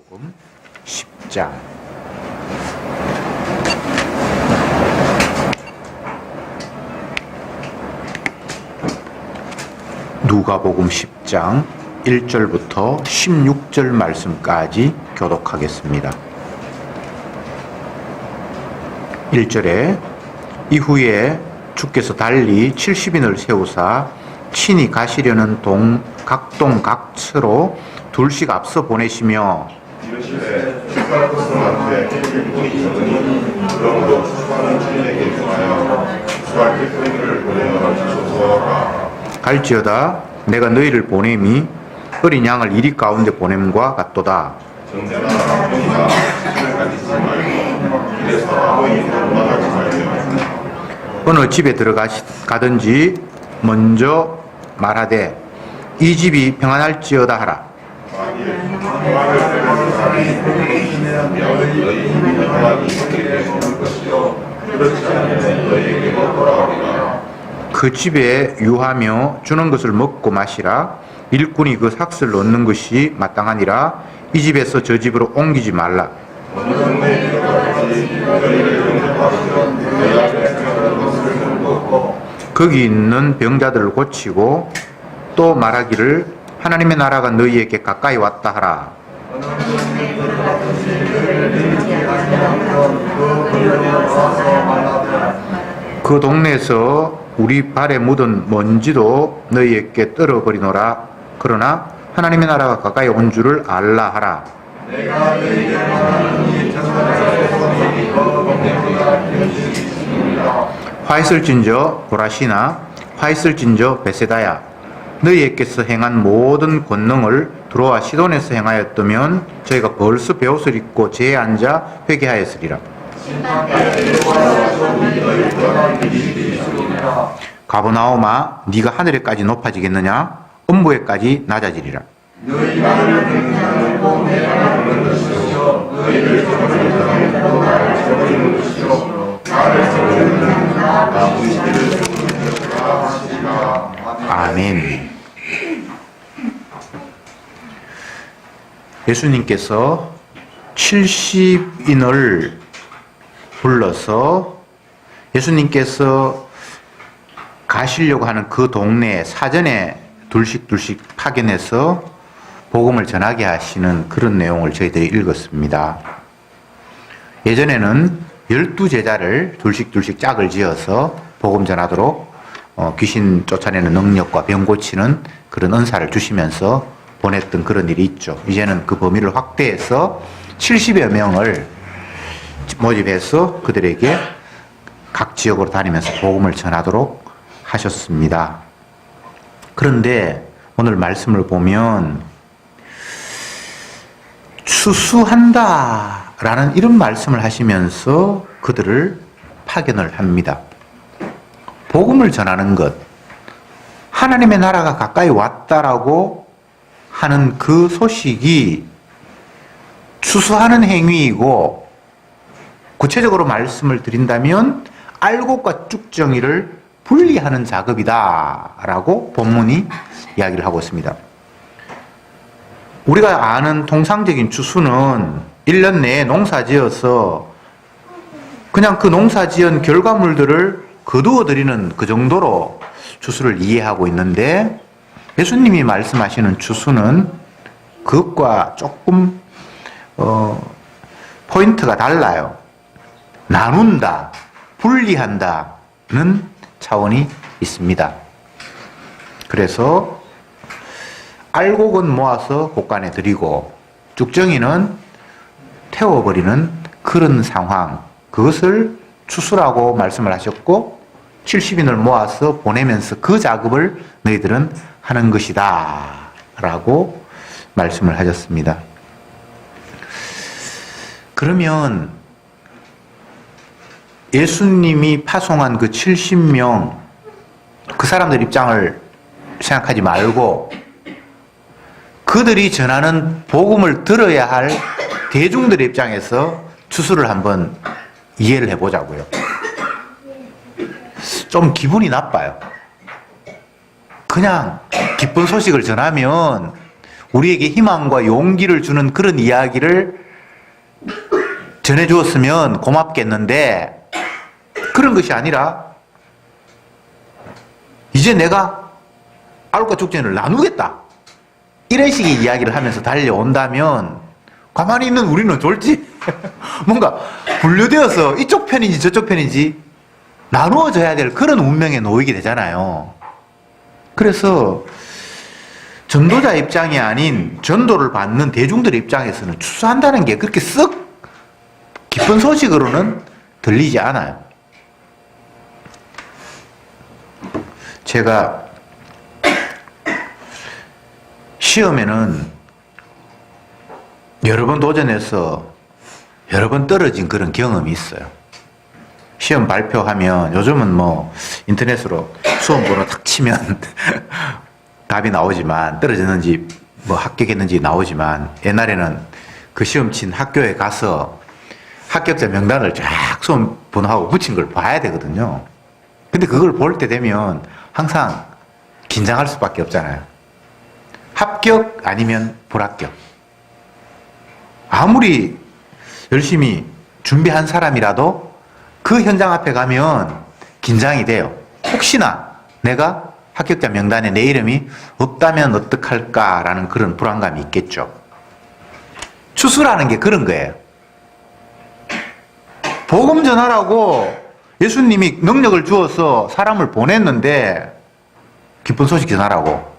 누가복음 10장 누가복음 10장 1절부터 16절 말씀까지 교독하겠습니다. 1절에 이후에 주께서 달리 70인을 세우사 친히 가시려는 각동 각처로 둘씩 앞서 보내시며 이르시되 축사할 것은 많되 일꾼이 적으니 그러므로 축사하는 주인에게 명하여 축사할 일꾼을 보내어 주소서라. 갈지어다 내가 너희를 보냄이 어린 양을 이리 가운데 보냄과 같도다. 정제나 병이나 식을 가지지 말고 길에서 아무의 도망하지 말며 어느 집에 들어가든지 먼저 말하되 이 집이 평안할지어다 하라. 만일 평안을 베는 사람이 너희 평안이 그에게 오는 것이요 그렇지 않으면 너희에게 돌아오리라. 그 집에 유하며 주는 것을 먹고 마시라. 일꾼이 그 삭슬 넣는 것이 마땅하니라. 이 집에서 저 집으로 옮기지 말라. 어느 동네에 들어가든지 너희를 영접하시면 너희 앞에 생각하는 것을 먹고 거기 있는 병자들을 고치고 또 말하기를 하나님의 나라가 너희에게 가까이 왔다 하라. 그 동네에서 우리 발에 묻은 먼지도 너희에게 떨어버리노라. 그러나 하나님의 나라가 가까이 온 줄을 알라 하라. 내가 너희에게 말하는 이 천사에서 너희 더 복되보다 견지시니라. 화 있을진저 고라시나 화 있을진저 베세다야 너희에게서 행한 모든 권능을 두로와 시돈에서 행하였다면 저희가 벌써 베옷을 입고 제에 앉아 회개하였으리라. 가버나오마 네가 하늘에까지 높아지겠느냐 음부에까지 낮아지리라. 너희가 하늘 행사하고 내가 하는 것이요 너희를 저버리는 자는 나를 저버리는 것이요 나를 저버리는 자는 나 우리를 저버리는 것이라 하시리라. 아멘. 예수님께서 70인을 불러서 예수님께서 가시려고 하는 그 동네에 사전에 둘씩 파견해서 복음을 전하게 하시는 그런 내용을 저희들이 읽었습니다. 예전에는 12제자를 둘씩 짝을 지어서 복음 전하도록 귀신 쫓아내는 능력과 병 고치는 그런 은사를 주시면서 보냈던 그런 일이 있죠. 이제는 그 범위를 확대해서 70여 명을 모집해서 그들에게 각 지역으로 다니면서 복음을 전하도록 하셨습니다. 그런데 오늘 말씀을 보면 추수한다 라는 이런 말씀을 하시면서 그들을 파견을 합니다. 복음을 전하는 것, 하나님의 나라가 가까이 왔다라고 하는 그 소식이 추수하는 행위이고, 구체적으로 말씀을 드린다면 알곡과 쭉정이를 분리하는 작업이다라고 본문이 이야기를 하고 있습니다. 우리가 아는 통상적인 추수는 1년 내에 농사지어서 그냥 그 농사지은 결과물들을 거두어 드리는 그 정도로 추수를 이해하고 있는데, 예수님이 말씀하시는 추수는 그것과 조금 포인트가 달라요. 나눈다, 분리한다는 차원이 있습니다. 그래서 알곡은 모아서 곳간에 드리고 쭉정이는 태워버리는 그런 상황, 그것을 추수라고 말씀을 하셨고 70인을 모아서 보내면서 그 작업을 너희들은 하는 것이다 라고 말씀을 하셨습니다. 그러면 예수님이 파송한 그 70명 그 사람들 입장을 생각하지 말고 그들이 전하는 복음을 들어야 할 대중들의 입장에서 추수를 한번 이해를 해보자고요. 좀 기분이 나빠요. 그냥 기쁜 소식을 전하면 우리에게 희망과 용기를 주는 그런 이야기를 전해주었으면 고맙겠는데 그런 것이 아니라 이제 내가 알과 죽전을 나누겠다 이런 식의 이야기를 하면서 달려온다면 가만히 있는 우리는 졸지 뭔가 분류되어서 이쪽 편인지 저쪽 편인지 나누어져야 될 그런 운명에 놓이게 되잖아요. 그래서 전도자 입장이 아닌 전도를 받는 대중들의 입장에서는 추수한다는 게 그렇게 썩 기쁜 소식으로는 들리지 않아요. 제가 시험에는 여러 번 도전해서 여러 번 떨어진 그런 경험이 있어요. 시험 발표하면 요즘은 뭐 인터넷으로 수험 번호 탁 치면 답이 나오지만 떨어졌는지 뭐 합격했는지 나오지만 옛날에는 그 시험 친 학교에 가서 합격자 명단을 쫙 수험 번호하고 붙인 걸 봐야 되거든요. 근데 그걸 볼 때 되면 항상 긴장할 수밖에 없잖아요. 합격 아니면 불합격. 아무리 열심히 준비한 사람이라도 그 현장 앞에 가면 긴장이 돼요. 혹시나 내가 합격자 명단에 내 이름이 없다면 어떡할까라는 그런 불안감이 있겠죠. 추수라는 게 그런 거예요. 복음 전하라고 예수님이 능력을 주어서 사람을 보냈는데 기쁜 소식 전하라고.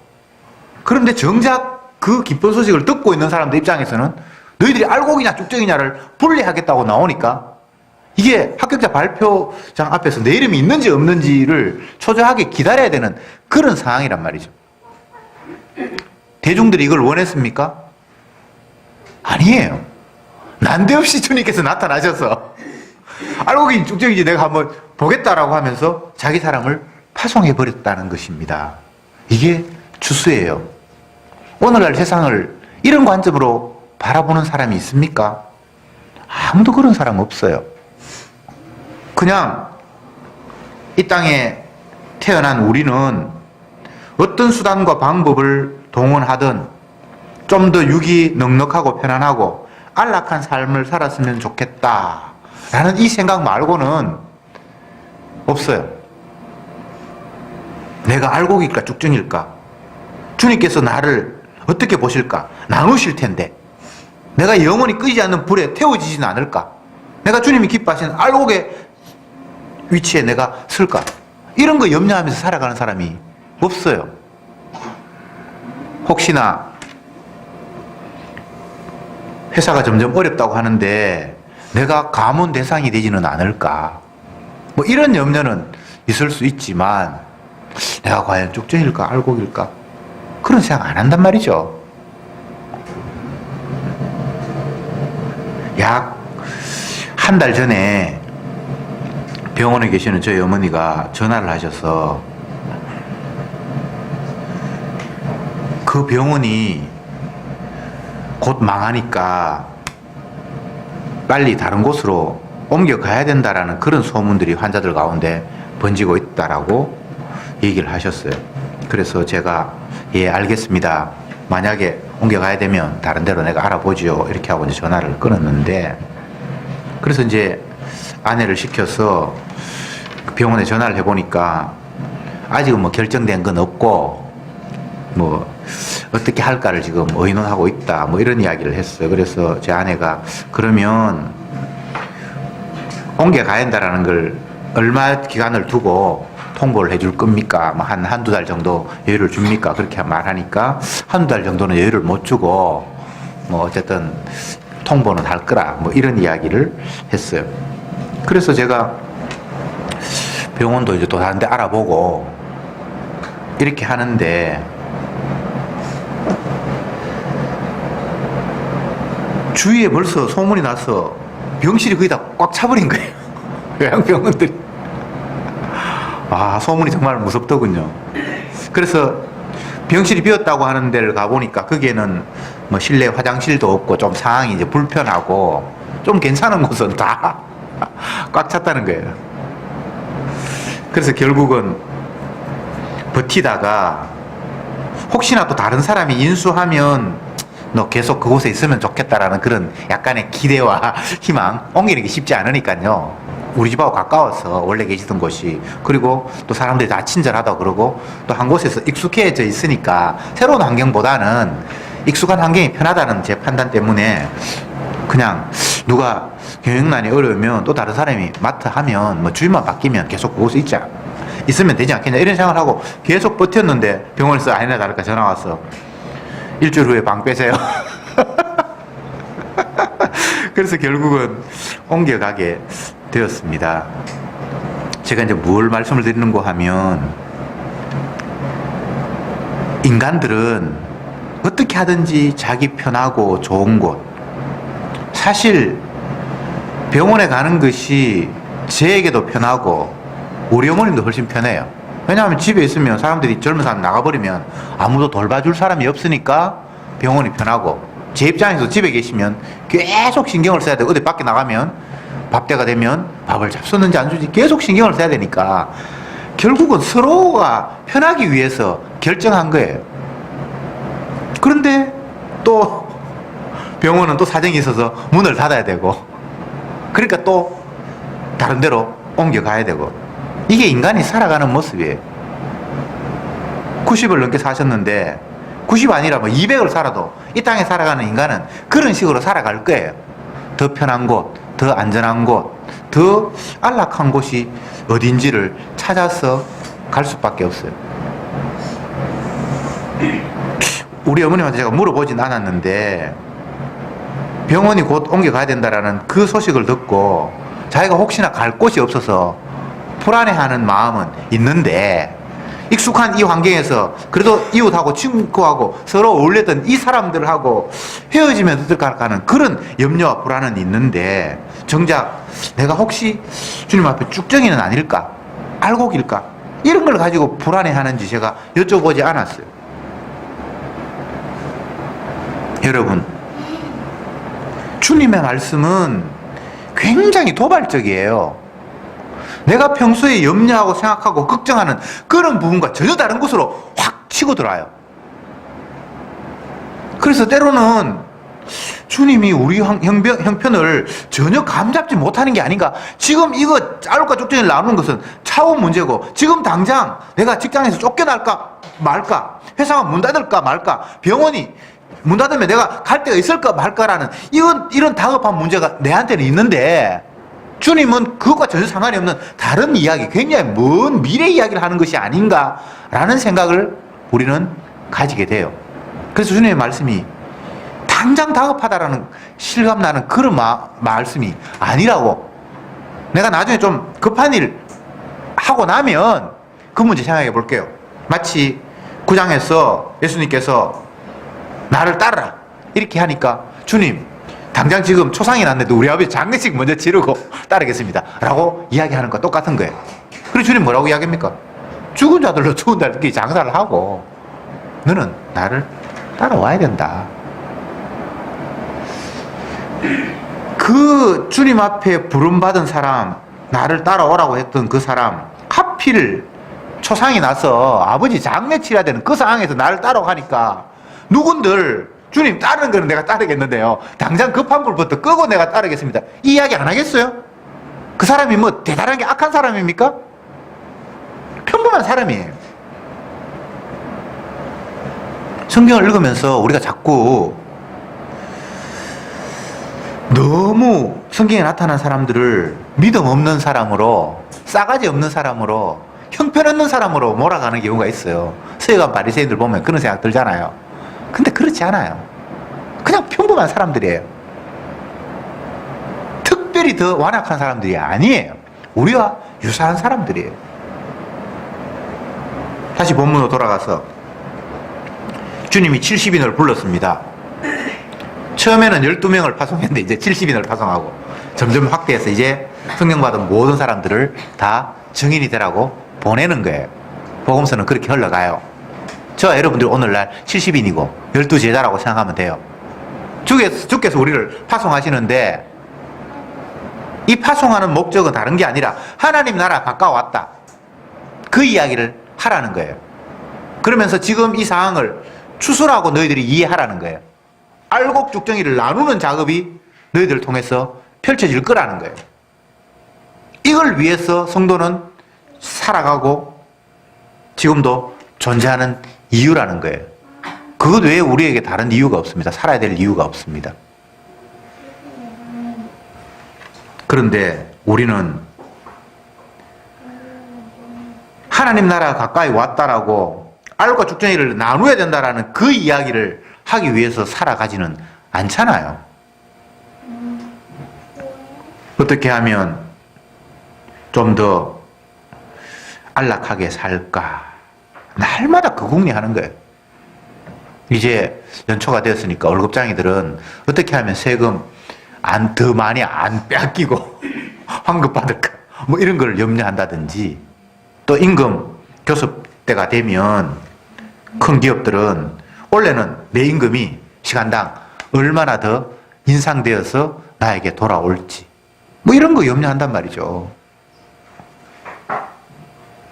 그런데 정작 그 기쁜 소식을 듣고 있는 사람들 입장에서는 너희들이 알곡이냐 쭉정이냐를 분리하겠다고 나오니까 이게 합격자 발표장 앞에서 내 이름이 있는지 없는지를 초조하게 기다려야 되는 그런 상황이란 말이죠. 대중들이 이걸 원했습니까? 아니에요. 난데없이 주님께서 나타나셔서 알곡이 쭉정이지 내가 한번 보겠다라고 하면서 자기 사람을 파송해버렸다는 것입니다. 이게 추수예요. 오늘날 세상을 이런 관점으로 바라보는 사람이 있습니까? 아무도 그런 사람 없어요. 그냥 이 땅에 태어난 우리는 어떤 수단과 방법을 동원하든 좀 더 육이 넉넉하고 편안하고 안락한 삶을 살았으면 좋겠다라는 이 생각 말고는 없어요. 내가 알곡일까 쭉정일까? 주님께서 나를 어떻게 보실까? 나누실 텐데 내가 영원히 끄지 않는 불에 태워지지는 않을까? 내가 주님이 기뻐하시는 알곡의 위치에 내가 설까? 이런 거 염려하면서 살아가는 사람이 없어요. 혹시나 회사가 점점 어렵다고 하는데 내가 가문 대상이 되지는 않을까? 뭐 이런 염려는 있을 수 있지만 내가 과연 쭉정일까 알곡일까? 그런 생각 안 한단 말이죠. 약 한 달 전에 병원에 계시는 저희 어머니가 전화를 하셔서 그 병원이 곧 망하니까 빨리 다른 곳으로 옮겨가야 된다라는 그런 소문들이 환자들 가운데 번지고 있다라고 얘기를 하셨어요. 그래서 제가 예 알겠습니다. 만약에 옮겨가야 되면 다른 데로 내가 알아보지요. 이렇게 하고 이제 전화를 끊었는데 그래서 이제 아내를 시켜서 병원에 전화를 해보니까 아직은 뭐 결정된 건 없고 뭐 어떻게 할까를 지금 의논하고 있다 뭐 이런 이야기를 했어요. 그래서 제 아내가 그러면 옮겨가야 한다라는 걸 얼마 기간을 두고 통보를 해줄 겁니까? 뭐 한두 달 정도 여유를 줍니까? 그렇게 말하니까 한두 달 정도는 여유를 못 주고 뭐 어쨌든 통보는 할 거라 뭐 이런 이야기를 했어요. 그래서 제가 병원도 이제 또 다른 데 알아보고 이렇게 하는데 주위에 벌써 소문이 나서 병실이 거의 다 꽉 차버린 거예요. 요양병원들이. 아, 소문이 정말 무섭더군요. 그래서 병실이 비었다고 하는 데를 가보니까 거기에는 뭐 실내 화장실도 없고 좀 상황이 이제 불편하고 좀 괜찮은 곳은 다 꽉 찼다는 거예요. 그래서 결국은 버티다가 혹시나 또 다른 사람이 인수하면 너 계속 그곳에 있으면 좋겠다라는 그런 약간의 기대와 희망, 옮기는 게 쉽지 않으니까요. 우리 집하고 가까워서 원래 계시던 곳이, 그리고 또 사람들이 다 친절하다고 그러고 또 한 곳에서 익숙해져 있으니까 새로운 환경보다는 익숙한 환경이 편하다는 제 판단 때문에 그냥 누가 경영난이 어려우면 또 다른 사람이 맡아 하면 뭐 주인만 바뀌면 계속 그곳에 있으면 되지 않겠냐 이런 생각을 하고 계속 버텼는데 병원에서 아니나 다를까 전화 왔어. 일주일 후에 방 빼세요. 그래서 결국은 옮겨가게 되었습니다. 제가 이제 뭘 말씀을 드리는고 하면, 인간들은 어떻게 하든지 자기 편하고 좋은 곳, 사실 병원에 가는 것이 제에게도 편하고 우리 어머님도 훨씬 편해요. 왜냐하면 집에 있으면 사람들이, 젊은 사람 나가버리면 아무도 돌봐줄 사람이 없으니까 병원이 편하고, 제 입장에서 집에 계시면 계속 신경을 써야 되고, 어디 밖에 나가면 밥때가 되면 밥을 잡수는지 안 주는지 계속 신경을 써야 되니까 결국은 서로가 편하기 위해서 결정한 거예요. 그런데 또 병원은 또 사정이 있어서 문을 닫아야 되고, 그러니까 또 다른 데로 옮겨가야 되고, 이게 인간이 살아가는 모습이에요. 90을 넘게 사셨는데 90 아니라 뭐 200을 살아도 이 땅에 살아가는 인간은 그런 식으로 살아갈 거예요. 더 편한 곳, 더 안전한 곳, 더 안락한 곳이 어딘지를 찾아서 갈 수밖에 없어요. 우리 어머님한테 제가 물어보진 않았는데 병원이 곧 옮겨가야 된다라는 그 소식을 듣고 자기가 혹시나 갈 곳이 없어서 불안해하는 마음은 있는데, 익숙한 이 환경에서 그래도 이웃하고 친구하고 서로 어울렸던 이 사람들하고 헤어지면 어떨까 하는 그런 염려와 불안은 있는데, 정작 내가 혹시 주님 앞에 쭉정이는 아닐까, 알곡일까, 이런 걸 가지고 불안해하는지 제가 여쭤보지 않았어요. 여러분, 주님의 말씀은 굉장히 도발적이에요. 내가 평소에 염려하고 생각하고 걱정하는 그런 부분과 전혀 다른 곳으로 확 치고 들어와요. 그래서 때로는 주님이 우리 형편을 전혀 감잡지 못하는 게 아닌가. 지금 이거 알과 쪽정이를 나누는 것은 차원 문제고, 지금 당장 내가 직장에서 쫓겨날까 말까, 회사가 문 닫을까 말까, 병원이 문 닫으면 내가 갈 데가 있을까 말까라는 이런 다급한 문제가 내한테는 있는데, 주님은 그것과 전혀 상관이 없는 다른 이야기, 굉장히 먼 미래 이야기를 하는 것이 아닌가라는 생각을 우리는 가지게 돼요. 그래서 주님의 말씀이 당장 다급하다라는 실감나는 그런 말씀이 아니라고, 내가 나중에 좀 급한 일 하고 나면 그 문제 생각해 볼게요. 마치 9장에서 예수님께서 나를 따르라 이렇게 하니까, 주님 당장 지금 초상이 났는데 우리 아버지 장례식 먼저 치르고 따르겠습니다 라고 이야기하는 거 똑같은 거예요. 그리고 주님 뭐라고 이야기합니까? 죽은 자들로 죽은 자들끼리 장사를 하고 너는 나를 따라와야 된다. 그 주님 앞에 부름받은 사람, 나를 따라오라고 했던 그 사람, 하필 초상이 나서 아버지 장례 치러야 되는 그 상황에서 나를 따라가니까 누군들 주님 따르는 거는 내가 따르겠는데요, 당장 급한 불부터 끄고 내가 따르겠습니다, 이 이야기 안 하겠어요? 그 사람이 뭐 대단하게 악한 사람입니까? 평범한 사람이에요. 성경을 읽으면서 우리가 자꾸 너무 성경에 나타난 사람들을 믿음 없는 사람으로, 싸가지 없는 사람으로, 형편없는 사람으로 몰아가는 경우가 있어요. 서기관 바리새인들 보면 그런 생각 들잖아요. 근데 그렇지 않아요. 그냥 평범한 사람들이에요. 특별히 더 완악한 사람들이 아니에요. 우리와 유사한 사람들이에요. 다시 본문으로 돌아가서 주님이 70인을 불렀습니다. 처음에는 12명을 파송했는데 이제 70인을 파송하고 점점 확대해서 이제 성령 받은 모든 사람들을 다 증인이 되라고 보내는 거예요. 복음서는 그렇게 흘러가요. 저 여러분들 오늘날 70인이고 12제자라고 생각하면 돼요. 주께서 우리를 파송하시는데 이 파송하는 목적은 다른 게 아니라 하나님 나라 가까워왔다, 그 이야기를 하라는 거예요. 그러면서 지금 이 상황을 추수라고 너희들이 이해하라는 거예요. 알곡죽정이를 나누는 작업이 너희들을 통해서 펼쳐질 거라는 거예요. 이걸 위해서 성도는 살아가고 지금도 존재하는 이유라는 거예요. 그것 외에 우리에게 다른 이유가 없습니다. 살아야 될 이유가 없습니다. 그런데 우리는 하나님 나라가 가까이 왔다라고 알과 죽정이를 나눠야 된다라는 그 이야기를 하기 위해서 살아가지는 않잖아요. 어떻게 하면 좀 더 안락하게 살까? 날마다 그 궁리하는 거예요. 이제 연초가 되었으니까 월급장이들은 어떻게 하면 세금 더 많이 안 뺏기고 환급 받을까? 뭐 이런 걸 염려한다든지, 또 임금 교섭 때가 되면 큰 기업들은 원래는 내 임금이 시간당 얼마나 더 인상되어서 나에게 돌아올지 뭐 이런 거 염려한단 말이죠.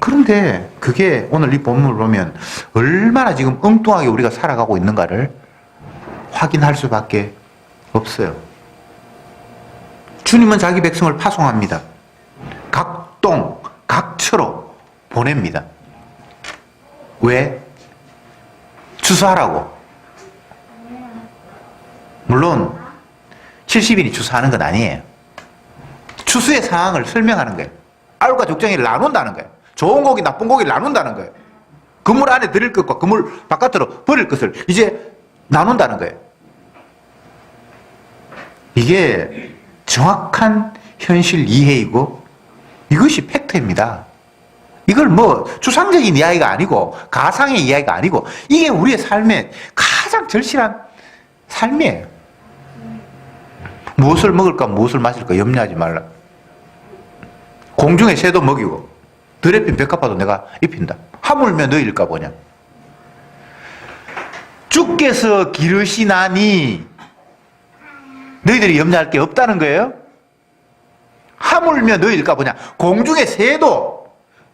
그런데 그게 오늘 이 본문을 보면 얼마나 지금 엉뚱하게 우리가 살아가고 있는가를 확인할 수밖에 없어요. 주님은 자기 백성을 파송합니다. 각 동, 각 처로 보냅니다. 왜? 추수하라고. 물론 70인이 추수하는 건 아니에요. 추수의 상황을 설명하는 거예요. 알과 죽정이를 나눈다는 거예요. 좋은 고기, 나쁜 고기를 나눈다는 거예요. 그물 안에 들일 것과 그물 바깥으로 버릴 것을 이제 나눈다는 거예요. 이게 정확한 현실 이해이고 이것이 팩트입니다. 이걸 뭐 추상적인 이야기가 아니고 가상의 이야기가 아니고 이게 우리의 삶의 가장 절실한 삶이에요. 무엇을 먹을까 무엇을 마실까 염려하지 말라. 공중의 새도 먹이고 들에 핀 백합화도 내가 입힌다. 하물며 너희일까 보냐. 주께서 기르시나니 너희들이 염려할 게 없다는 거예요. 하물며 너희일까 보냐. 공중의 새도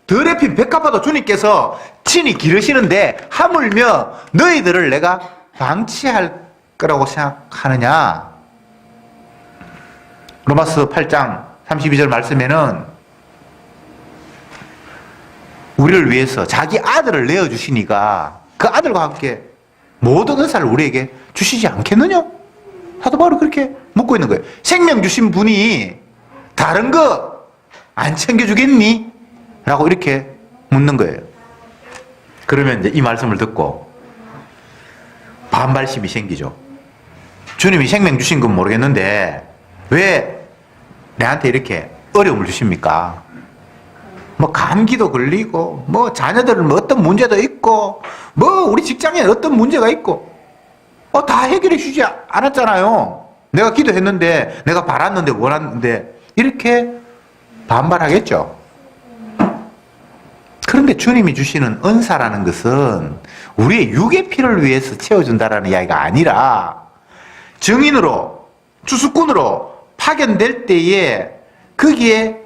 들에 핀 백합화도 주님께서 친히 기르시는데 하물며 너희들을 내가 방치할 거라고 생각하느냐. 로마서 8장 32절 말씀에는 우리를 위해서 자기 아들을 내어주시니까 그 아들과 함께 모든 은사를 우리에게 주시지 않겠느냐? 사도 바울이 그렇게 묻고 있는 거예요. 생명 주신 분이 다른 거 안 챙겨주겠니? 라고 이렇게 묻는 거예요. 그러면 이제 이 말씀을 듣고 반발심이 생기죠. 주님이 생명 주신 건 모르겠는데 왜 내한테 이렇게 어려움을 주십니까? 뭐 감기도 걸리고 뭐 자녀들은 뭐 어떤 문제도 있고 뭐 우리 직장에 어떤 문제가 있고 다 해결해 주지 않았잖아요. 내가 기도했는데 내가 바랐는데 원했는데 이렇게 반발하겠죠. 그런데 주님이 주시는 은사라는 것은 우리의 육의 필요를 위해서 채워준다라는 이야기가 아니라 증인으로 추수꾼으로 파견될 때에 거기에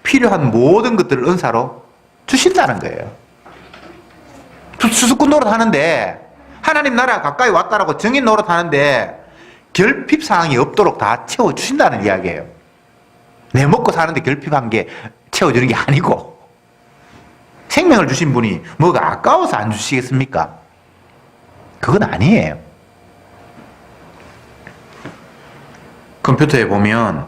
필요한 모든 것들을 은사로 주신다는 거예요. 추수꾼 노릇하는데 하나님 나라가 가까이 왔다라고 증인 노릇하는데 결핍 사항이 없도록 다 채워주신다는 이야기예요. 내 먹고 사는데 결핍한 게 채워주는 게 아니고 생명을 주신 분이 뭐가 아까워서 안 주시겠습니까? 그건 아니에요. 컴퓨터에 보면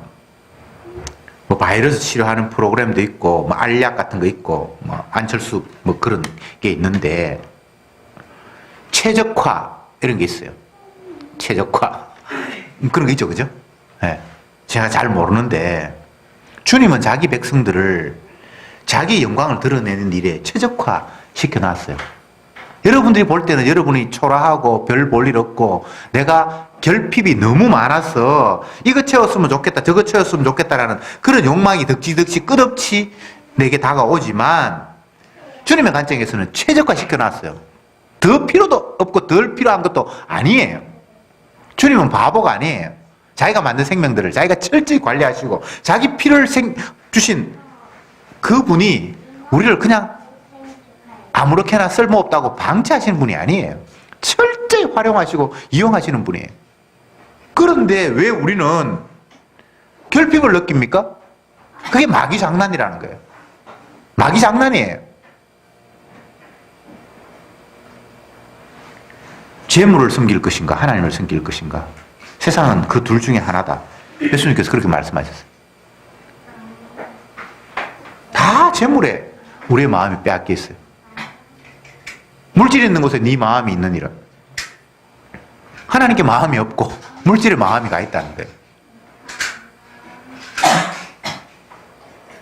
뭐 바이러스 치료하는 프로그램도 있고 뭐 알약 같은 거 있고 뭐 안철수 뭐 그런 게 있는데 최적화 이런 게 있어요. 최적화 그런 거 있죠, 그죠? 네. 제가 잘 모르는데 주님은 자기 백성들을 자기 영광을 드러내는 일에 최적화 시켜놨어요. 여러분들이 볼 때는 여러분이 초라하고 별 볼 일 없고 내가 결핍이 너무 많아서 이거 채웠으면 좋겠다 저거 채웠으면 좋겠다라는 그런 욕망이 덕지덕지 끝없이 내게 다가오지만 주님의 관점에서는 최적화 시켜놨어요. 더 필요도 없고 덜 필요한 것도 아니에요. 주님은 바보가 아니에요. 자기가 만든 생명들을 자기가 철저히 관리하시고 자기 피를 주신 그분이 우리를 그냥 아무렇게나 쓸모없다고 방치하시는 분이 아니에요. 철저히 활용하시고 이용하시는 분이에요. 그런데 왜 우리는 결핍을 느낍니까? 그게 마귀 장난이라는 거예요. 마귀 장난이에요. 재물을 섬길 것인가 하나님을 섬길 것인가. 세상은 그 둘 중에 하나다. 예수님께서 그렇게 말씀하셨어요. 다 재물에 우리의 마음이 빼앗겨 있어요. 물질이 있는 곳에 네 마음이 있느니라. 하나님께 마음이 없고 물질에 마음이 가 있다는 거예요.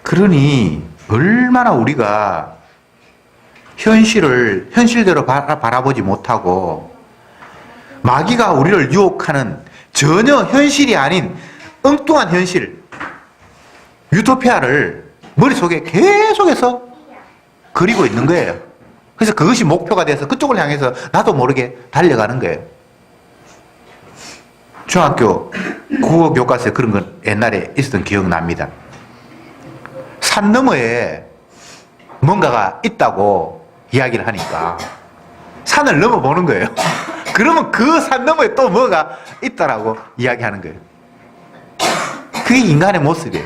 그러니 얼마나 우리가 현실을 현실대로 바라보지 못하고 마귀가 우리를 유혹하는 전혀 현실이 아닌 엉뚱한 현실, 유토피아를 머릿속에 계속해서 그리고 있는 거예요. 그래서 그것이 목표가 돼서 그쪽을 향해서 나도 모르게 달려가는 거예요. 중학교 국어 교과서에 그런 건 옛날에 있었던 기억납니다. 산 너머에 뭔가가 있다고 이야기를 하니까 산을 넘어보는 거예요. 그러면 그 산 너머에 또 뭐가 있다라고 이야기하는 거예요. 그게 인간의 모습이에요.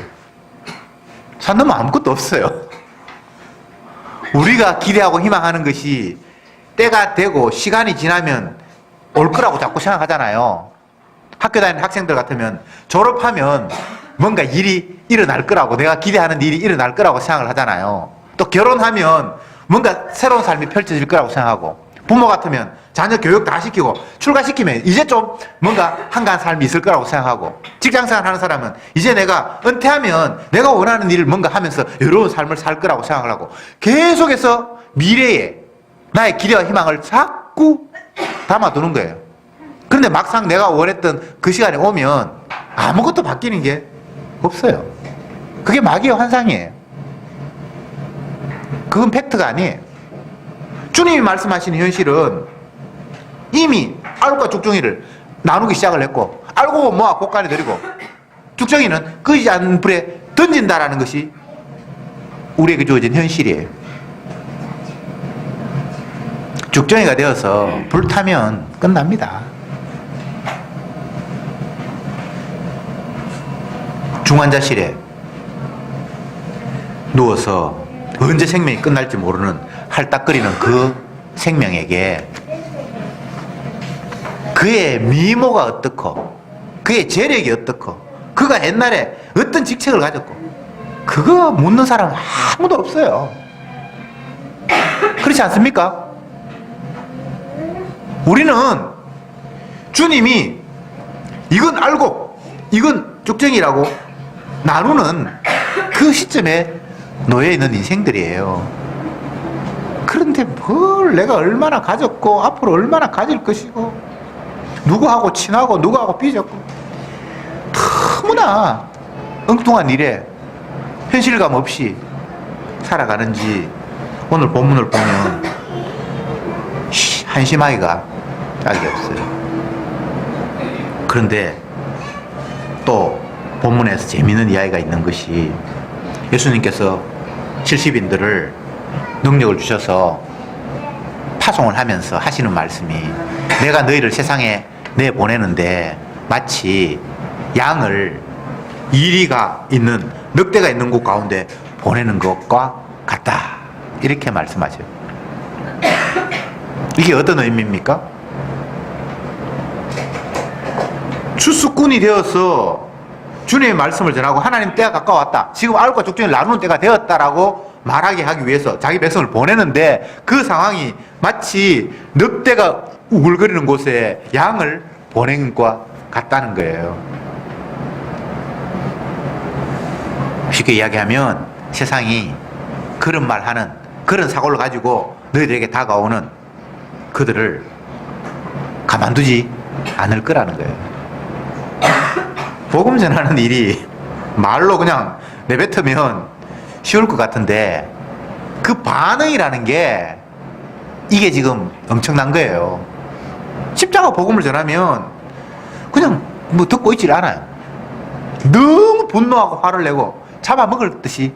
산 너머 아무것도 없어요. 우리가 기대하고 희망하는 것이 때가 되고 시간이 지나면 올 거라고 자꾸 생각하잖아요. 학교 다니는 학생들 같으면 졸업하면 뭔가 일이 일어날 거라고, 내가 기대하는 일이 일어날 거라고 생각을 하잖아요. 또 결혼하면 뭔가 새로운 삶이 펼쳐질 거라고 생각하고, 부모 같으면 자녀 교육 다 시키고 출가시키면 이제 좀 뭔가 한가한 삶이 있을 거라고 생각하고, 직장생활 하는 사람은 이제 내가 은퇴하면 내가 원하는 일을 뭔가 하면서 여러운 삶을 살 거라고 생각을 하고, 계속해서 미래에 나의 기대와 희망을 자꾸 담아두는 거예요. 그런데 막상 내가 원했던 그 시간이 오면 아무것도 바뀌는 게 없어요. 그게 마귀의 환상이에요. 그건 팩트가 아니에요. 주님이 말씀하시는 현실은 이미 알곡과 죽정이를 나누기 시작을 했고, 알곡은 모아 곳간에 들이고 죽정이는 끄지 않는 불에 던진다라는 것이 우리에게 주어진 현실이에요. 죽정이가 되어서 불타면 끝납니다. 중환자실에 누워서 언제 생명이 끝날지 모르는 할딱거리는 그 생명에게 그의 미모가 어떻고 그의 재력이 어떻고 그가 옛날에 어떤 직책을 가졌고 그거 묻는 사람은 아무도 없어요. 그렇지 않습니까? 우리는 주님이 이건 알고 이건 죽정이라고 나누는 그 시점에 놓여 있는 인생들이에요. 그런데 뭘 내가 얼마나 가졌고 앞으로 얼마나 가질 것이고 누구하고 친하고 누구하고 삐졌고 너무나 엉뚱한 일에 현실감 없이 살아가는지 오늘 본문을 보면 한심하기가 짝이 없어요. 그런데 또 본문에서 재미있는 이야기가 있는 것이 예수님께서 70인들을 능력을 주셔서 파송을 하면서 하시는 말씀이 내가 너희를 세상에 내보내는데 마치 양을 이리가 있는 늑대가 있는 곳 가운데 보내는 것과 같다. 이렇게 말씀하셔요. 이게 어떤 의미입니까? 추수꾼이 되어서 주님의 말씀을 전하고 하나님 때가 가까웠다. 지금 알과 죽정을 나누는 때가 되었다라고 말하게 하기 위해서 자기 백성을 보내는데 그 상황이 마치 늑대가 우글거리는 곳에 양을 보낸 것과 같다는 거예요. 쉽게 이야기하면 세상이 그런 말하는 그런 사고를 가지고 너희들에게 다가오는 그들을 가만두지 않을 거라는 거예요. 복음 전하는 일이 말로 그냥 내뱉으면 쉬울 것 같은데 그 반응이라는 게 이게 지금 엄청난 거예요. 십자가 복음을 전하면 그냥 뭐 듣고 있질 않아요. 너무 분노하고 화를 내고 잡아먹을 듯이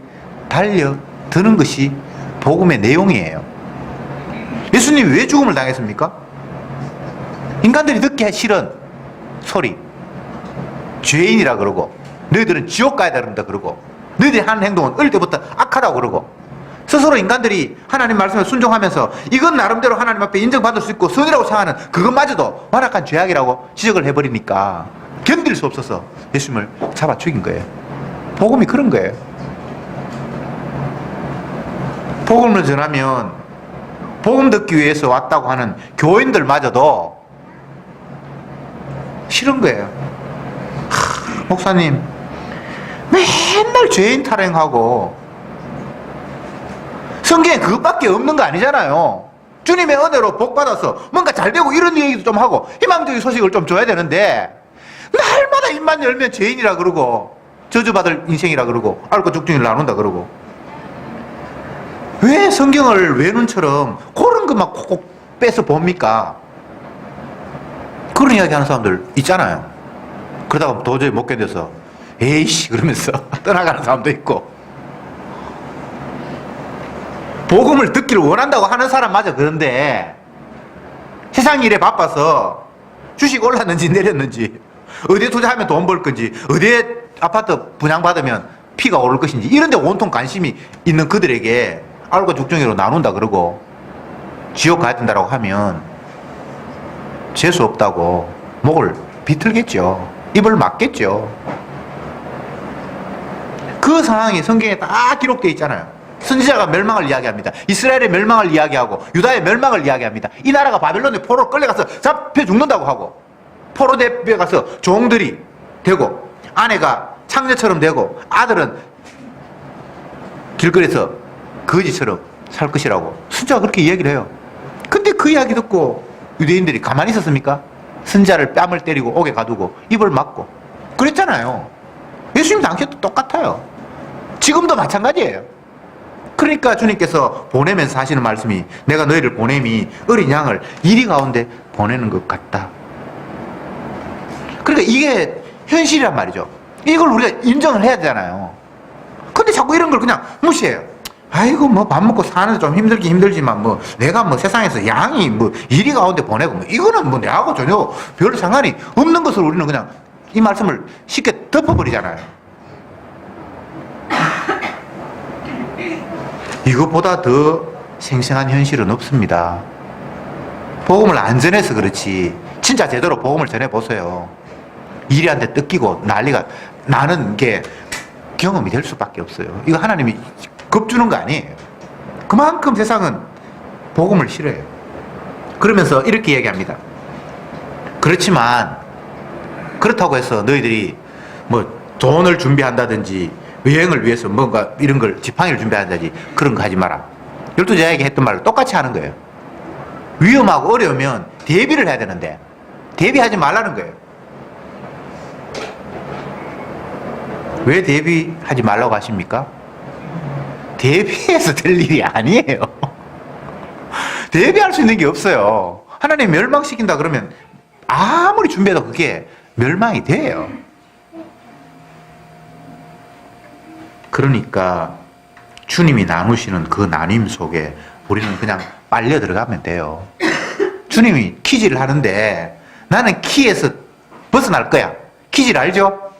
달려드는 것이 복음의 내용이에요. 예수님이 왜 죽음을 당했습니까? 인간들이 듣기 싫은 소리. 죄인이라 그러고, 너희들은 지옥 가야 된다 그러고, 너희들이 하는 행동은 어릴 때부터 악하다고 그러고, 스스로 인간들이 하나님 말씀에 순종하면서 이건 나름대로 하나님 앞에 인정받을 수 있고 선이라고 생각하는 그것마저도 완악한 죄악이라고 지적을 해버리니까 견딜 수 없어서 예수님을 잡아 죽인 거예요. 복음이 그런 거예요. 복음을 전하면 복음 듣기 위해서 왔다고 하는 교인들마저도 싫은 거예요. 목사님 맨날 죄인 타령하고 성경에 그것밖에 없는 거 아니잖아요. 주님의 은혜로 복 받아서 뭔가 잘 되고 이런 얘기도 좀 하고 희망적인 소식을 좀 줘야 되는데 날마다 입만 열면 죄인이라 그러고 저주받을 인생이라 그러고 알고 죽중이를 나눈다 그러고, 왜 성경을 외눈처럼 그런 것만 콕콕 빼서 봅니까? 그런 이야기 하는 사람들 있잖아요. 그러다가 도저히 못 견뎌서 에이씨 그러면서 떠나가는 사람도 있고, 복음을 듣기를 원한다고 하는 사람마저 그런데 세상 일에 바빠서 주식 올랐는지 내렸는지, 어디에 투자하면 돈 벌 건지, 어디에 아파트 분양받으면 피가 오를 것인지 이런 데 온통 관심이 있는 그들에게 알고 죽정이로 나눈다 그러고 지옥 가야 된다고 하면 재수 없다고 목을 비틀겠죠. 입을 막겠죠. 그 상황이 성경에 다 기록되어 있잖아요. 선지자가 멸망을 이야기합니다. 이스라엘의 멸망을 이야기하고 유다의 멸망을 이야기합니다. 이 나라가 바벨론의 포로로 끌려가서 잡혀 죽는다고 하고, 포로 대표에 가서 종들이 되고 아내가 창녀처럼 되고 아들은 길거리에서 거지처럼 살 것이라고 선지자가 그렇게 이야기를 해요. 근데 그 이야기 듣고 유대인들이 가만히 있었습니까? 선지자를 뺨을 때리고 옥에 가두고 입을 막고 그랬잖아요. 예수님 당시에도 똑같아요. 지금도 마찬가지예요. 그러니까 주님께서 보내면서 하시는 말씀이 내가 너희를 보냄이 어린 양을 이리 가운데 보내는 것 같다. 그러니까 이게 현실이란 말이죠. 이걸 우리가 인정을 해야 되잖아요. 근데 자꾸 이런 걸 그냥 무시해요. 아이고 뭐 밥 먹고 사는데 좀 힘들긴 힘들지만 뭐 내가 뭐 세상에서 양이 뭐 이리 가운데 보내고 뭐 이거는 뭐 내하고 전혀 별 상관이 없는 것을 우리는 그냥 이 말씀을 쉽게 덮어버리잖아요. 이것보다 더 생생한 현실은 없습니다. 복음을 안 전해서 그렇지 진짜 제대로 복음을 전해보세요. 이리한테 뜯기고 난리가 나는 게 경험이 될 수밖에 없어요. 이거 하나님이 겁주는 거 아니에요. 그만큼 세상은 복음을 싫어해요. 그러면서 이렇게 얘기합니다. 그렇지만 그렇다고 해서 너희들이 뭐 돈을 준비한다든지 여행을 위해서 뭔가 이런 걸 지팡이를 준비한다든지 그런 거 하지 마라. 12제자에게 했던 말을 똑같이 하는 거예요. 위험하고 어려우면 대비를 해야 되는데 대비하지 말라는 거예요. 왜 대비하지 말라고 하십니까? 대비해서 될 일이 아니에요. 대비할 수 있는 게 없어요. 하나님 멸망시킨다 그러면 아무리 준비해도 그게 멸망이 돼요. 그러니까 주님이 나누시는 그 나눔 속에 우리는 그냥 빨려 들어가면 돼요. 주님이 퀴즈를 하는데 나는 키에서 벗어날 거야. 퀴즈를 알죠?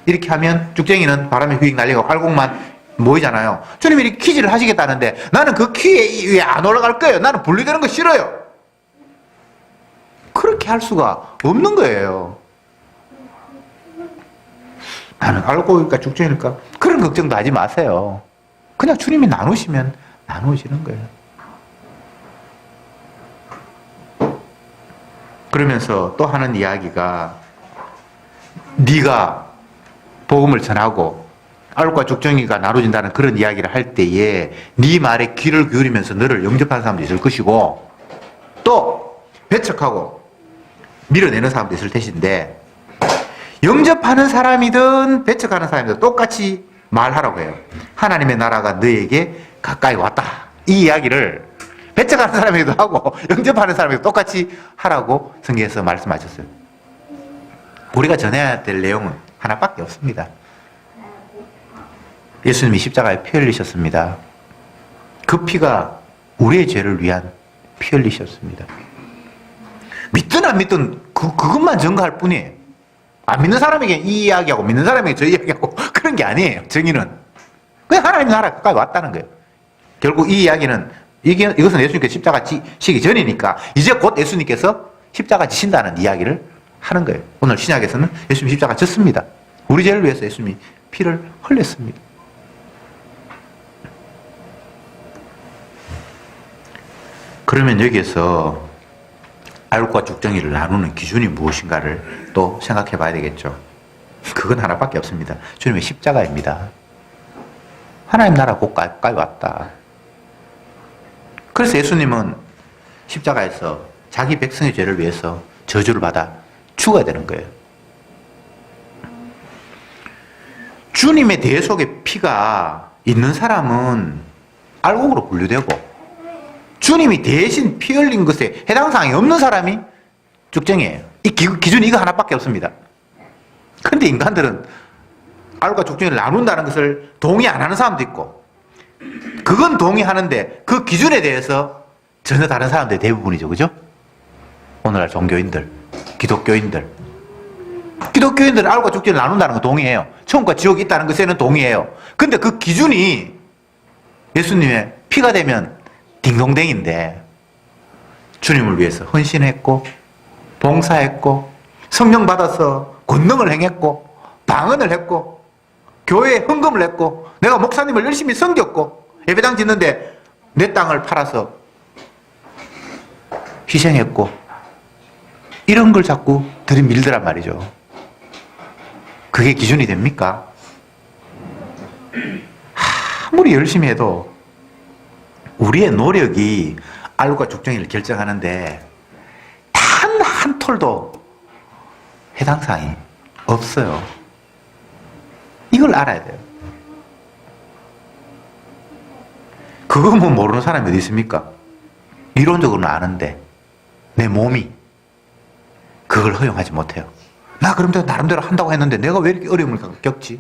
이렇게 하면 죽쟁이는 바람에 휙 날리고 알곡만 모이잖아요. 주님이 이렇게 퀴즈를 하시겠다는데 나는 그 퀴에 위에 안 올라갈 거예요. 나는 분리되는 거 싫어요. 그렇게 할 수가 없는 거예요. 나는 알곡일까 죽쟁일까 그런 걱정도 하지 마세요. 그냥 주님이 나누시면 나누시는 거예요. 그러면서 또 하는 이야기가 네가 복음을 전하고 알곡과 죽정이가 나눠진다는 그런 이야기를 할 때에 네 말에 귀를 기울이면서 너를 영접하는 사람도 있을 것이고 또 배척하고 밀어내는 사람도 있을 것인데 영접하는 사람이든 배척하는 사람이든 똑같이 말하라고 해요. 하나님의 나라가 너에게 가까이 왔다. 이 이야기를 배척하는 사람에게도 하고 영접하는 사람에게도 똑같이 하라고 성경에서 말씀하셨어요. 우리가 전해야 될 내용은 하나밖에 없습니다. 예수님이 십자가에 피 흘리셨습니다. 그 피가 우리의 죄를 위한 피 흘리셨습니다. 믿든 안 믿든 그것만 증거할 뿐이에요. 안 믿는 사람에게 이 이야기하고 믿는 사람에게 저 이야기하고 그런 게 아니에요. 정의는. 그냥 하나님 나라 가까이 왔다는 거예요. 결국 이 이야기는 이것은 예수님께서 십자가 지시기 전이니까 이제 곧 예수님께서 십자가 지신다는 이야기를 하는 거예요. 오늘 신약에서는 예수님 십자가 졌습니다. 우리 죄를 위해서 예수님이 피를 흘렸습니다. 그러면 여기에서 알곡과 죽정이를 나누는 기준이 무엇인가를 또 생각해 봐야 되겠죠. 그건 하나밖에 없습니다. 주님의 십자가입니다. 하나님 나라 곧 가까이 왔다. 그래서 예수님은 십자가에서 자기 백성의 죄를 위해서 저주를 받아 죽어야 되는 거예요. 주님의 대회 속에 피가 있는 사람은 알곡으로 분류되고 주님이 대신 피 흘린 것에 해당 사항이 없는 사람이 죽정이에요. 이 기준이 이거 하나밖에 없습니다. 그런데 인간들은 알곡과 죽정이를 나눈다는 것을 동의 안 하는 사람도 있고 그건 동의하는데 그 기준에 대해서 전혀 다른 사람들이 대부분이죠. 그죠? 오늘날 종교인들, 기독교인들은 알곡과 죽정이를 나눈다는 거 동의해요. 천국과 지옥이 있다는 것에는 동의해요. 근데 그 기준이 예수님의 피가 되면 딩동댕인데 주님을 위해서 헌신했고 봉사했고 성령 받아서 권능을 행했고 방언을 했고 교회에 헌금을 했고 내가 목사님을 열심히 섬겼고 예배당 짓는데 내 땅을 팔아서 희생했고 이런 걸 자꾸 들이밀더란 말이죠. 그게 기준이 됩니까? 아무리 열심히 해도 우리의 노력이 알곡과 죽정이를 결정하는데 단 한 톨도 해당 사항이 없어요. 이걸 알아야 돼요. 그거 뭐 모르는 사람이 어디 있습니까? 이론적으로는 아는데 내 몸이 그걸 허용하지 못해요. 나 그럼 내가 나름대로 한다고 했는데 내가 왜 이렇게 어려움을 겪지?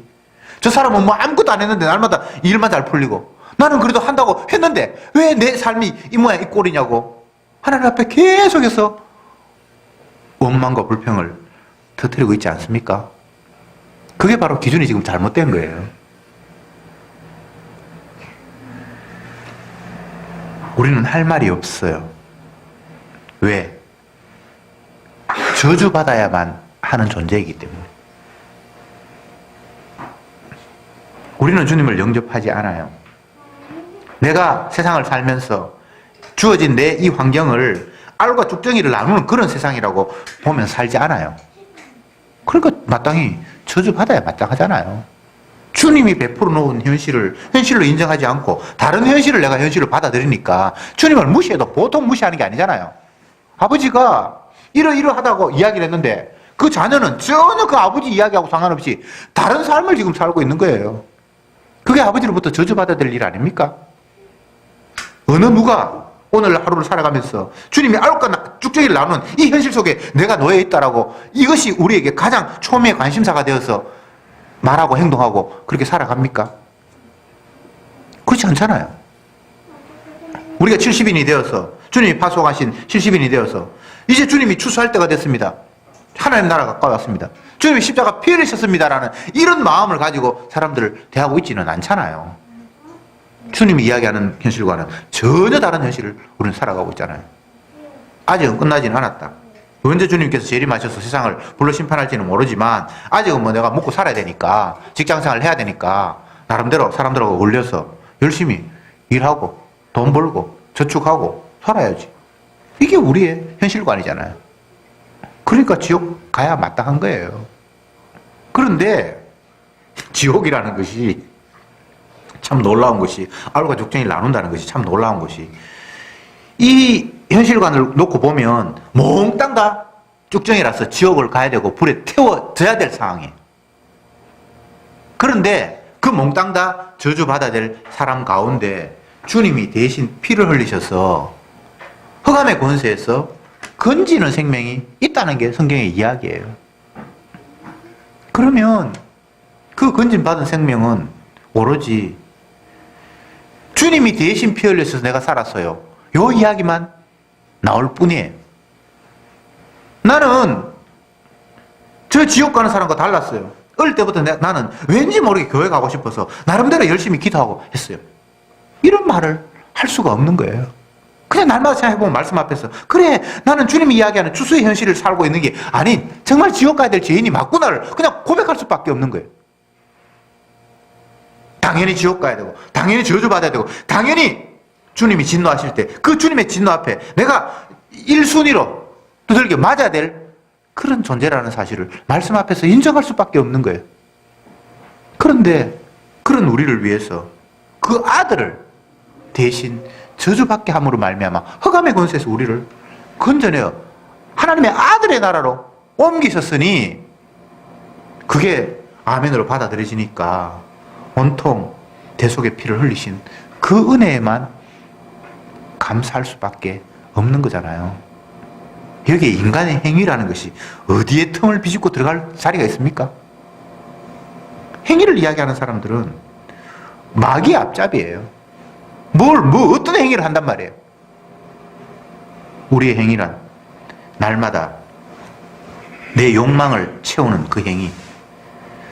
저 사람은 뭐 아무것도 안 했는데 날마다 일만 잘 풀리고 나는 그래도 한다고 했는데 왜 내 삶이 이 모양 이 꼴이냐고 하나님 앞에 계속해서 원망과 불평을 터뜨리고 있지 않습니까? 그게 바로 기준이 지금 잘못된 거예요. 우리는 할 말이 없어요. 왜? 저주받아야만 하는 존재이기 때문에. 우리는 주님을 영접하지 않아요. 내가 세상을 살면서 주어진 내 이 환경을 알과 죽정이를 나누는 그런 세상이라고 보면 살지 않아요. 그러니까 마땅히 저주받아야 마땅하잖아요. 주님이 베풀어 놓은 현실로 인정하지 않고 다른 현실을 내가 현실로 받아들이니까 주님을 무시해도 보통 무시하는 게 아니잖아요. 아버지가 이러하다고 이야기를 했는데 그 자녀는 전혀 그 아버지 이야기하고 상관없이 다른 삶을 지금 살고 있는 거예요. 그게 아버지로부터 저주받아야 될 일 아닙니까? 어느 누가 오늘 하루를 살아가면서 주님이 알곡과 죽정이를 나누는 이 현실 속에 내가 놓여 있다라고 이것이 우리에게 가장 초미의 관심사가 되어서 말하고 행동하고 그렇게 살아갑니까? 그렇지 않잖아요. 우리가 70인이 되어서 주님이 파송하신 70인이 되어서 이제 주님이 추수할 때가 됐습니다. 하나님 나라가 가까이 왔습니다. 주님이 십자가 피 흘리셨습니다라는 이런 마음을 가지고 사람들을 대하고 있지는 않잖아요. 주님이 이야기하는 현실과는 전혀 다른 현실을 우리는 살아가고 있잖아요. 아직은 끝나지는 않았다. 언제 주님께서 재림하셔서 세상을 불러 심판할지는 모르지만 아직은 뭐 내가 먹고 살아야 되니까 직장생활을 해야 되니까 나름대로 사람들하고 어울려서 열심히 일하고 돈 벌고 저축하고 살아야지. 이게 우리의 현실관이잖아요. 그러니까 지옥 가야 마땅한 거예요. 그런데 지옥이라는 것이 참 놀라운 것이 알곡과 죽정이를 나눈다는 것이 참 놀라운 것이 이 현실관을 놓고 보면 몽땅 다 죽정이라서 지옥을 가야 되고 불에 태워져야 될 상황이에요. 그런데 그 몽땅 다 저주받아야 될 사람 가운데 주님이 대신 피를 흘리셔서 흑암의 권세에서 건지는 생명이 있다는 게 성경의 이야기예요. 그러면 그 건진받은 생명은 오로지 주님이 대신 피 흘려서 내가 살았어요. 요 이야기만 나올 뿐이에요. 나는 저 지옥 가는 사람과 달랐어요. 어릴 때부터 나는 왠지 모르게 교회 가고 싶어서 나름대로 열심히 기도하고 했어요. 이런 말을 할 수가 없는 거예요. 그냥 날마다 생각해보면 말씀 앞에서 그래 나는 주님이 이야기하는 추수의 현실을 살고 있는 게 아닌 정말 지옥 가야 될 죄인이 맞구나를 그냥 고백할 수밖에 없는 거예요. 당연히 지옥 가야 되고 당연히 저주받아야 되고 당연히 주님이 진노하실 때 그 주님의 진노 앞에 내가 1순위로 두들겨 맞아야 될 그런 존재라는 사실을 말씀 앞에서 인정할 수밖에 없는 거예요. 그런데 그런 우리를 위해서 그 아들을 대신 저주받게 함으로 말미암아 흑암의 권세에서 우리를 건져내어 하나님의 아들의 나라로 옮기셨으니 그게 아멘으로 받아들여지니까 온통 대속의 피를 흘리신 그 은혜에만 감사할 수밖에 없는 거잖아요. 여기에 인간의 행위라는 것이 어디에 틈을 비집고 들어갈 자리가 있습니까? 행위를 이야기하는 사람들은 마귀 앞잡이에요. 어떤 행위를 한단 말이에요. 우리의 행위란 날마다 내 욕망을 채우는 그 행위.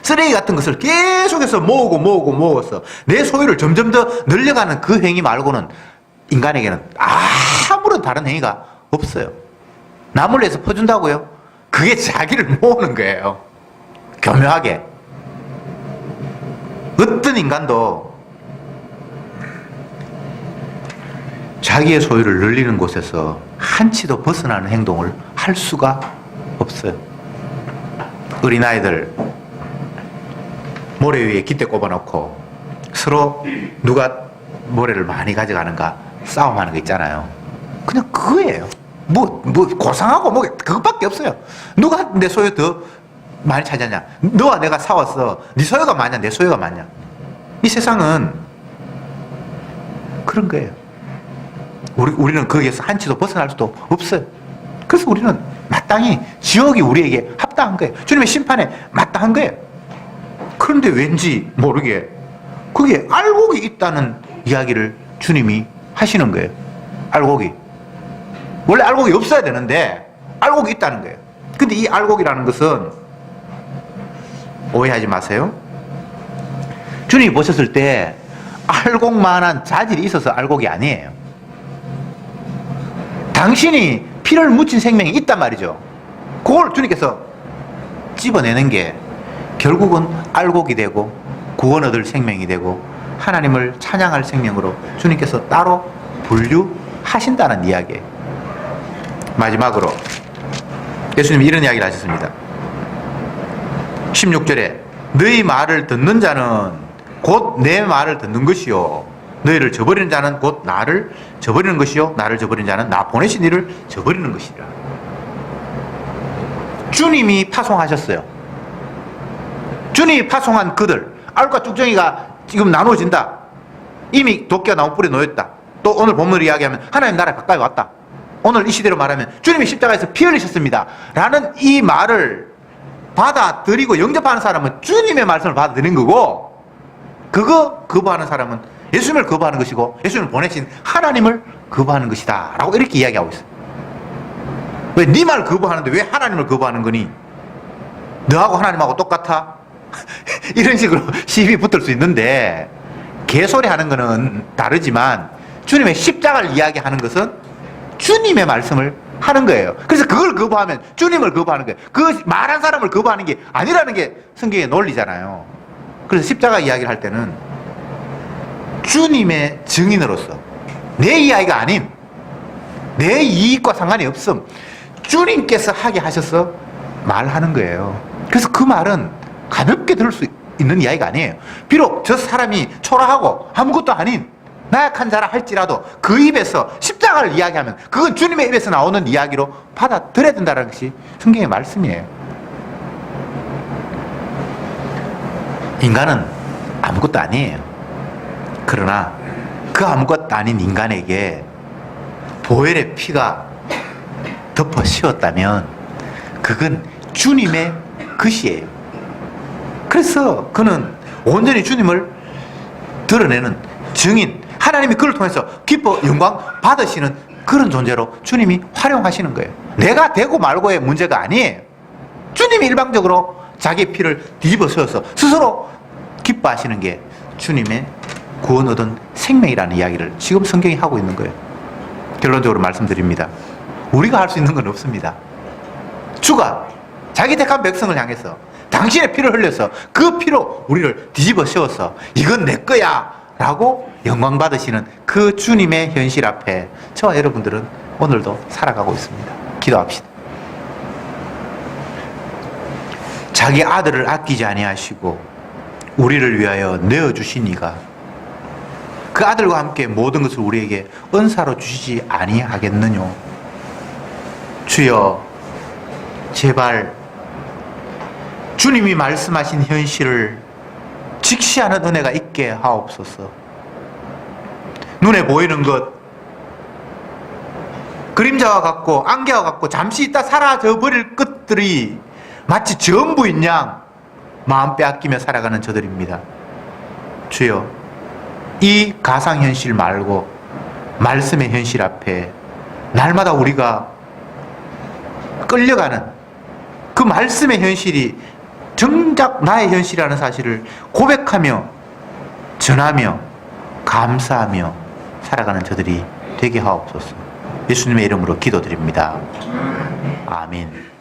쓰레기 같은 것을 계속해서 모어서 내 소유를 점점 더 늘려가는 그 행위 말고는 인간에게는 아무런 다른 행위가 없어요. 남을 위해서 퍼준다고요? 그게 자기를 모으는 거예요. 교묘하게. 어떤 인간도 자기의 소유를 늘리는 곳에서 한치도 벗어나는 행동을 할 수가 없어요. 어린아이들 모래 위에 깃대 꼽아놓고 서로 누가 모래를 많이 가져가는가 싸움하는 거 있잖아요. 그냥 그거예요. 고상하고 그것밖에 없어요. 누가 내 소유 더 많이 차지하냐. 너와 내가 싸웠어. 네 소유가 많냐 내 소유가 많냐. 이 세상은 그런 거예요. 우리는 거기에서 한치도 벗어날 수도 없어요. 그래서 우리는 마땅히 지옥이 우리에게 합당한 거예요. 주님의 심판에 마땅한 거예요. 그런데 왠지 모르게 그게 알곡이 있다는 이야기를 주님이 하시는 거예요. 알곡이. 원래 알곡이 없어야 되는데 알곡이 있다는 거예요. 근데 이 알곡이라는 것은 오해하지 마세요. 주님이 보셨을 때 알곡만한 자질이 있어서 알곡이 아니에요. 당신이 피를 묻힌 생명이 있단 말이죠. 그걸 주님께서 집어내는 게 결국은 알곡이 되고 구원 얻을 생명이 되고 하나님을 찬양할 생명으로 주님께서 따로 분류하신다는 이야기예요. 마지막으로 예수님이 이런 이야기를 하셨습니다. 16절에 너희 말을 듣는 자는 곧 내 말을 듣는 것이요 너희를 저버리는 자는 곧 나를 저버리는 것이요 나를 저버리는 자는 나 보내신 이를 저버리는 것이라. 주님이 파송하셨어요. 주님이 파송한 그들 알과 쭉정이가 지금 나눠진다. 이미 도끼가 나무 뿌리에 놓였다. 또 오늘 본문을 이야기하면 하나님 나라 가까이 왔다. 오늘 이 시대로 말하면 주님이 십자가에서 피 흘리셨습니다 라는 이 말을 받아들이고 영접하는 사람은 주님의 말씀을 받아들이는 거고 그거 거부하는 사람은 예수님을 거부하는 것이고 예수님을 보내신 하나님을 거부하는 것이다 라고 이렇게 이야기하고 있어요. 왜 네 말 거부하는데 왜 하나님을 거부하는 거니? 너하고 하나님하고 똑같아? 이런 식으로 시비 붙을 수 있는데 개소리 하는 거는 다르지만 주님의 십자가를 이야기하는 것은 주님의 말씀을 하는 거예요. 그래서 그걸 거부하면 주님을 거부하는 거예요. 그 말한 사람을 거부하는 게 아니라는 게 성경의 논리잖아요. 그래서 십자가 이야기를 할 때는 주님의 증인으로서 내 이야기가 아닌 내 이익과 상관이 없음 주님께서 하게 하셔서 말하는 거예요. 그래서 그 말은 가볍게 들을 수 있는 이야기가 아니에요. 비록 저 사람이 초라하고 아무것도 아닌 나약한 자라 할지라도 그 입에서 십자가를 이야기하면 그건 주님의 입에서 나오는 이야기로 받아들여야 된다는 것이 성경의 말씀이에요. 인간은 아무것도 아니에요. 그러나 그 아무것도 아닌 인간에게 보혈의 피가 덮어 씌웠다면 그건 주님의 것이에요. 그래서 그는 온전히 주님을 드러내는 증인, 하나님이 그를 통해서 기뻐 영광 받으시는 그런 존재로 주님이 활용하시는 거예요. 내가 되고 말고의 문제가 아니에요. 주님이 일방적으로 자기의 피를 뒤집어 쓰어서 스스로 기뻐하시는 게 주님의 구원 얻은 생명이라는 이야기를 지금 성경이 하고 있는 거예요. 결론적으로 말씀드립니다. 우리가 할 수 있는 건 없습니다. 주가 자기 택한 백성을 향해서 당신의 피를 흘려서 그 피로 우리를 뒤집어 씌워서 이건 내 거야 라고 영광 받으시는 그 주님의 현실 앞에 저와 여러분들은 오늘도 살아가고 있습니다. 기도합시다. 자기 아들을 아끼지 아니하시고 우리를 위하여 내어주신 이가 그 아들과 함께 모든 것을 우리에게 은사로 주시지 아니하겠느뇨. 주여, 제발 주님이 말씀하신 현실을 직시하는 은혜가 있게 하옵소서. 눈에 보이는 것, 그림자와 같고 안개와 같고 잠시 있다 사라져 버릴 것들이 마치 전부인 양 마음 빼앗기며 살아가는 저들입니다. 주여, 이 가상현실 말고 말씀의 현실 앞에 날마다 우리가 끌려가는 그 말씀의 현실이 정작 나의 현실이라는 사실을 고백하며 전하며 감사하며 살아가는 저들이 되게 하옵소서. 예수님의 이름으로 기도드립니다. 아멘.